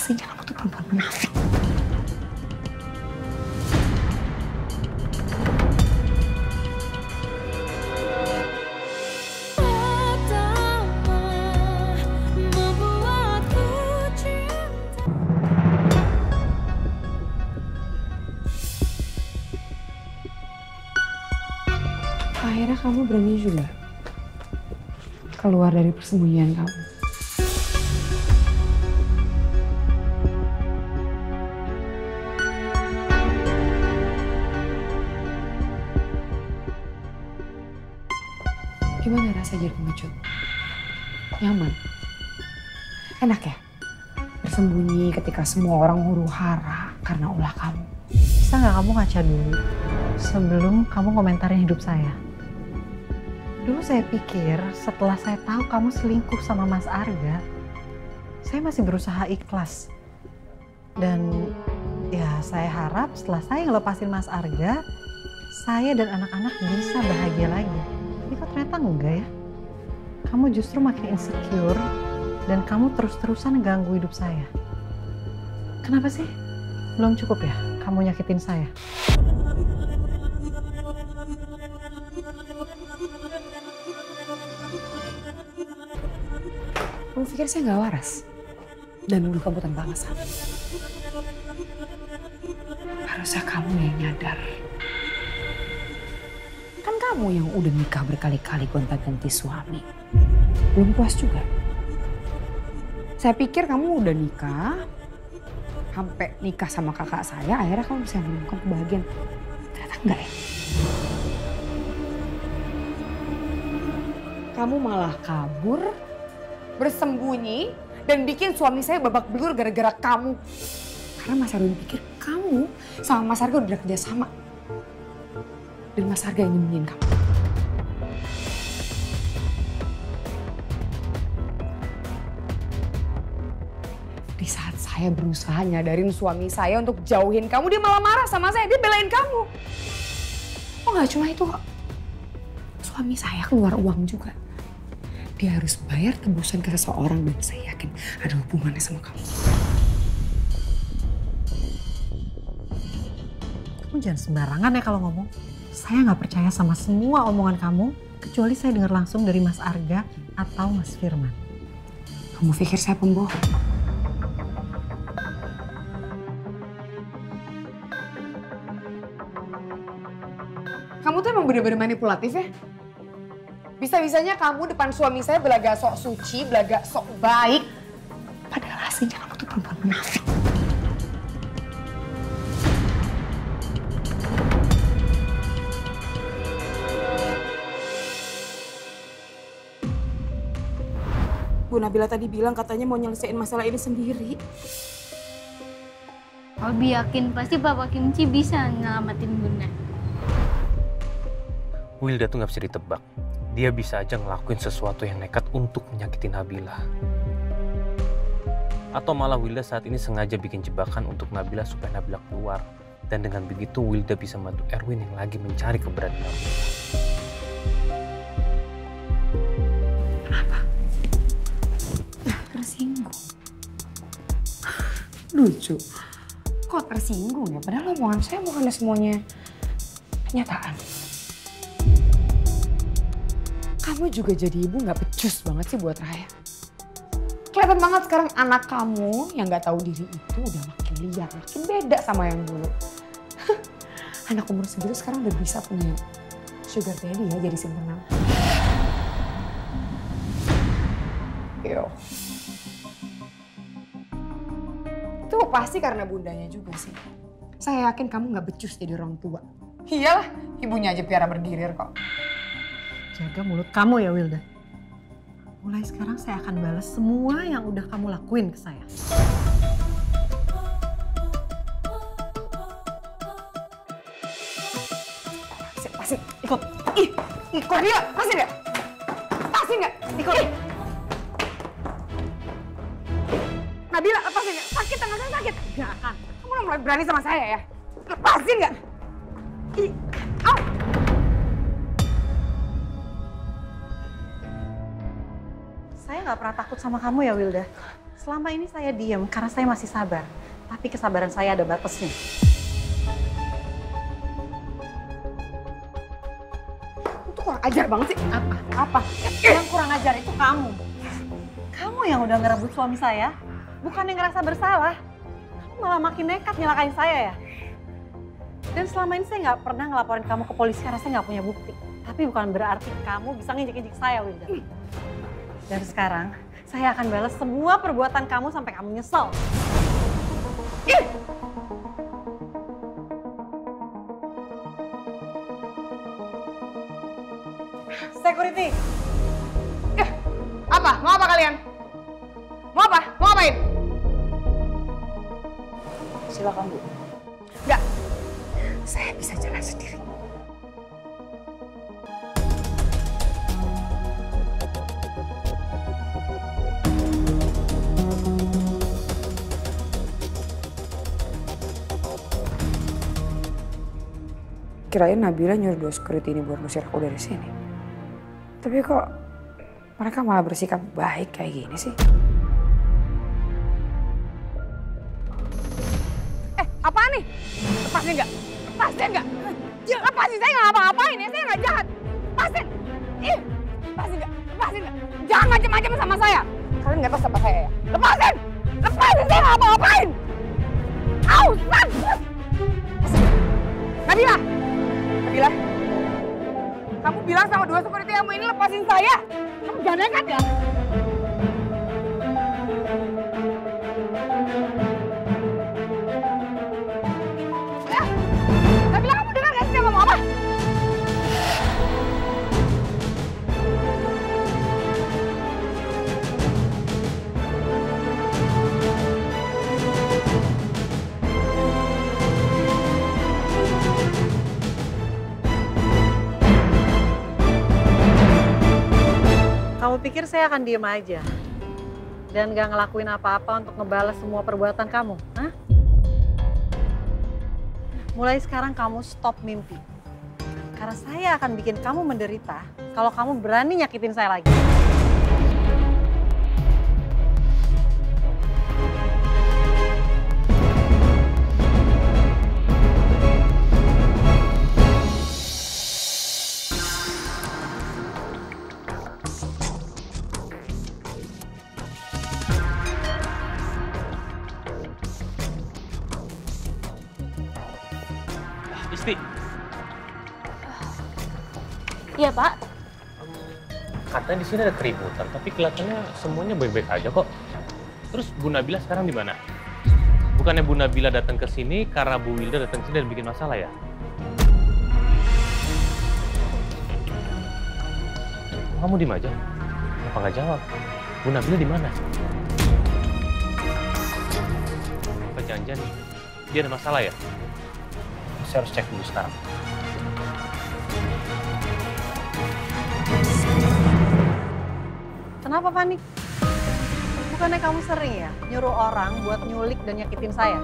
aslinya kamu tuh perempuan munafik. Akhirnya kamu berani juga keluar dari persembunyian kamu. Gimana rasa jadi pengecut? Nyaman? Enak ya? Bersembunyi ketika semua orang huru-hara karena ulah kamu. Bisa nggak kamu ngaca dulu sebelum kamu komentarin hidup saya? Dulu saya pikir setelah saya tahu kamu selingkuh sama Mas Arga, saya masih berusaha ikhlas. Dan ya saya harap setelah saya ngelepasin Mas Arga, saya dan anak-anak bisa bahagia lagi. Tapi kok ternyata enggak ya? Kamu justru makin insecure dan kamu terus-terusan ganggu hidup saya. Kenapa sih? Belum cukup ya kamu nyakitin saya? Kamu pikir saya nggak waras? Dan nuduh kamu tanpa alasan? Harusnya kamu yang nyadar. Kan kamu yang udah nikah berkali-kali gonta-ganti suami. Belum puas juga. Saya pikir kamu udah nikah, sampai nikah sama kakak saya, akhirnya kamu bisa menemukan kebahagiaan. Ternyata enggak ya? Kamu malah kabur, bersembunyi, dan bikin suami saya babak belur gara-gara kamu. Karena Mas Arga pikir kamu sama Mas Arga udah kerja sama. Dan Mas Arga yang nyembunyiin kamu. Di saat saya berusaha nyadarin suami saya untuk jauhin kamu, dia malah marah sama saya, dia belain kamu. Oh nggak cuma itu kok. Suami saya keluar uang juga. Dia harus bayar tebusan ke seseorang dan saya yakin ada hubungannya sama kamu. Kamu jangan sembarangan ya kalau ngomong. Saya nggak percaya sama semua omongan kamu, kecuali saya dengar langsung dari Mas Arga atau Mas Firman. Kamu pikir saya pembohong? Kamu tuh emang bener-bener manipulatif ya? Bisa-bisanya kamu depan suami saya belaga sok suci, belaga sok baik. Padahal aslinya kamu tuh perempuan munafik. Bu Nabila tadi bilang katanya mau nyelesain masalah ini sendiri. Abi yakin pasti Papa Kimchi bisa nyelamatin Bunda. Wilda tuh nggak bisa ditebak. Dia bisa aja ngelakuin sesuatu yang nekat untuk menyakiti Nabila. Atau malah Wilda saat ini sengaja bikin jebakan untuk Nabila supaya Nabila keluar. Dan dengan begitu Wilda bisa membantu Erwin yang lagi mencari keberadaan Nabila. Kenapa? Tersinggung. Lucu. Kok tersinggung ya? Padahal omongan saya bukannya semuanya kenyataan. Kamu juga jadi ibu nggak becus banget sih buat Raya. Kelihatan banget sekarang anak kamu yang nggak tahu diri itu udah makin liar, makin beda sama yang dulu. Anak umur segitu sekarang udah bisa punya sugar daddy ya, jadi simpenan. Yo. Itu pasti karena bundanya juga sih. Saya yakin kamu nggak becus jadi orang tua. Iyalah, ibunya aja piara bergirir kok. Jaga mulut kamu ya Wilda. Mulai sekarang saya akan balas semua yang udah kamu lakuin ke saya. Pasti, ikut. Ih, Cordelia, pasti nggak? Pasti nggak? Ikut. Ih. Nabila, lepasin nggak? Sakit, tangan saya sakit. Nggak akan. Kamu udah mulai berani sama saya ya? Lepasin nggak? Ih, au. Saya nggak pernah takut sama kamu ya Wilda. Selama ini saya diem karena saya masih sabar. Tapi kesabaran saya ada batasnya. Itu kurang ajar banget sih. Apa? Yang kurang ajar itu kamu. Kamu yang udah ngerebut suami saya. Bukan yang ngerasa bersalah. Kamu malah makin nekat nyelakain saya ya. Dan selama ini saya nggak pernah ngelaporin kamu ke polisi karena saya nggak punya bukti. Tapi bukan berarti kamu bisa nginjek-injek saya, Wilda. Dan sekarang, saya akan balas semua perbuatan kamu sampai kamu nyesel. Security! Apa? Mau apa kalian? Mau apa? Mau ngapain? Silakan, Bu. Enggak. Saya bisa jalan sendiri. Kirain Nabila nyuruh dua security ini buat ngusir aku dari sini. Tapi kok mereka malah bersikap baik kayak gini sih? Apaan nih? Lepasin nggak? Lepasin nggak? Lepasin, saya nggak ngapa-ngapain ya, saya nggak jahat. Lepasin! Lepasin nggak? Lepasin nggak? Jangan macam-macam sama saya. Kalian nggak tahu siapa saya ya? Lepasin! Lepasin, saya nggak ngapa-ngapain! Aus! Nabila! Nabila! Kamu bilang sama dua security kamu ini lepasin saya! Kamu jangan nekat ya? Nabila, kamu dengar gak sih saya ngomong apa? Kamu pikir saya akan diem aja? Dan gak ngelakuin apa-apa untuk ngebalas semua perbuatan kamu? Hah? Mulai sekarang kamu stop mimpi. Karena saya akan bikin kamu menderita kalau kamu berani nyakitin saya lagi. Isti, Iya, Pak. katanya di sini ada keributan, tapi kelihatannya semuanya baik-baik aja kok. Terus Bu Nabila sekarang di mana? Bukannya Bu Nabila datang ke sini karena Bu Wilda datang ke sini dan bikin masalah ya? Kamu diem aja? Kenapa nggak jawab? Bu Nabila di mana? Apa jangan-jangan dia ada masalah ya? Saya harus cek dulu sekarang. Kenapa panik? Bukannya kamu sering ya nyuruh orang buat nyulik dan nyakitin saya?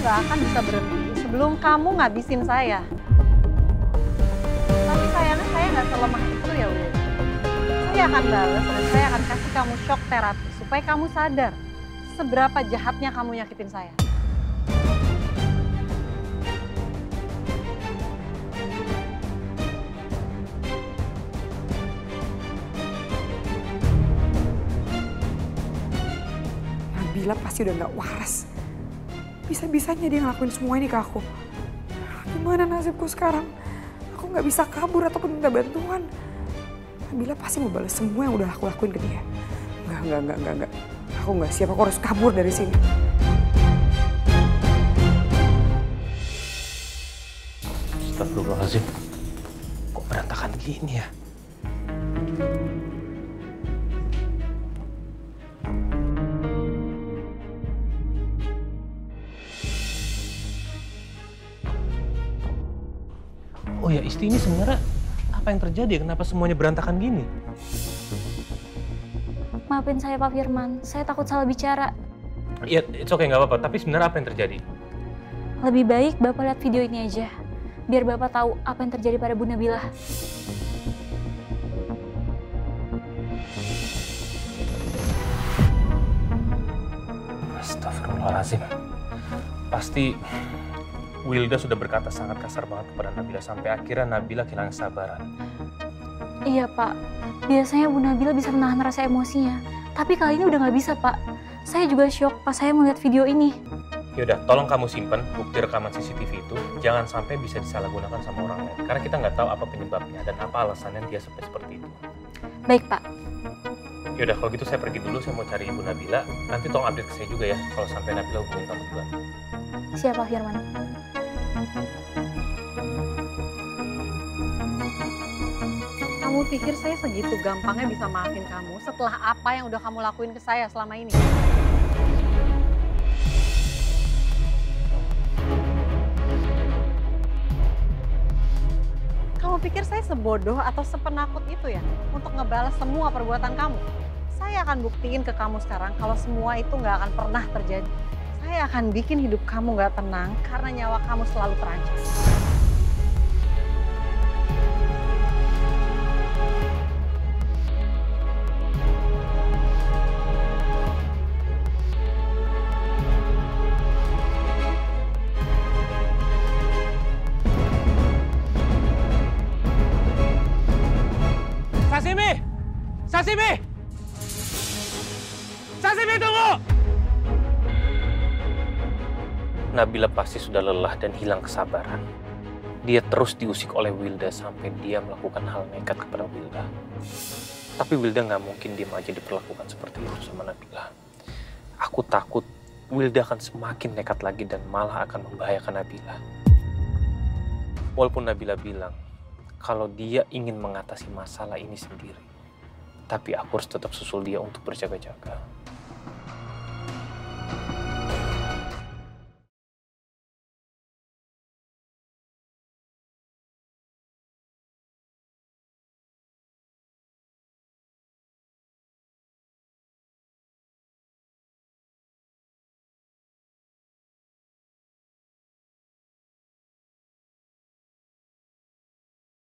Gak akan bisa berhenti sebelum kamu ngabisin saya. Tapi sayangnya saya nggak selemah itu ya, Wil. Saya akan balas dan saya akan kasih kamu shock terapi supaya kamu sadar seberapa jahatnya kamu nyakitin saya. Nabila pasti udah gak waras. Bisa-bisanya dia ngelakuin semua ini ke aku. Gimana nasibku sekarang? Aku gak bisa kabur ataupun minta bantuan. Nabila pasti mau balas semua yang udah aku lakuin ke dia. Enggak. Aku nggak siap, aku harus kabur dari sini. Astagfirullahaladzim. Kok berantakan gini ya? Oh ya, Isti, ini sebenarnya apa yang terjadi? Kenapa semuanya berantakan gini? Maafin saya Pak Firman, saya takut salah bicara. Ya, it's okay, nggak apa-apa. Tapi sebenarnya apa yang terjadi? Lebih baik Bapak lihat video ini aja, biar Bapak tahu apa yang terjadi pada Bu Nabila. Astagfirullahaladzim. Pasti Wilda sudah berkata sangat kasar banget kepada Nabila sampai akhirnya Nabila kehilangan kesabaran. Iya Pak, biasanya Bu Nabila bisa menahan rasa emosinya. Tapi kali ini udah nggak bisa Pak. Saya juga syok pas saya melihat video ini. Yaudah, tolong kamu simpan bukti rekaman CCTV itu. Jangan sampai bisa disalahgunakan sama orang lain. Karena kita nggak tahu apa penyebabnya dan apa alasannya dia sampai seperti itu. Baik Pak. Yaudah, kalau gitu saya pergi dulu. Saya mau cari Ibu Nabila. Nanti tolong update ke saya juga ya. Kalau sampai Nabila hubungin kamu duluan. Siap Pak Firman. Kamu pikir saya segitu gampangnya bisa maafin kamu setelah apa yang udah kamu lakuin ke saya selama ini? Kamu pikir saya sebodoh atau sepenakut itu ya untuk ngebalas semua perbuatan kamu? Saya akan buktiin ke kamu sekarang kalau semua itu nggak akan pernah terjadi. Saya akan bikin hidup kamu nggak tenang karena nyawa kamu selalu terancam. Sasimi, tunggu! Nabila pasti sudah lelah dan hilang kesabaran. Dia terus diusik oleh Wilda sampai dia melakukan hal nekat kepada Wilda. Tapi Wilda nggak mungkin diam aja diperlakukan seperti itu sama Nabila. Aku takut Wilda akan semakin nekat lagi dan malah akan membahayakan Nabila. Walaupun Nabila bilang kalau dia ingin mengatasi masalah ini sendiri, tapi aku harus tetap susul dia untuk berjaga-jaga.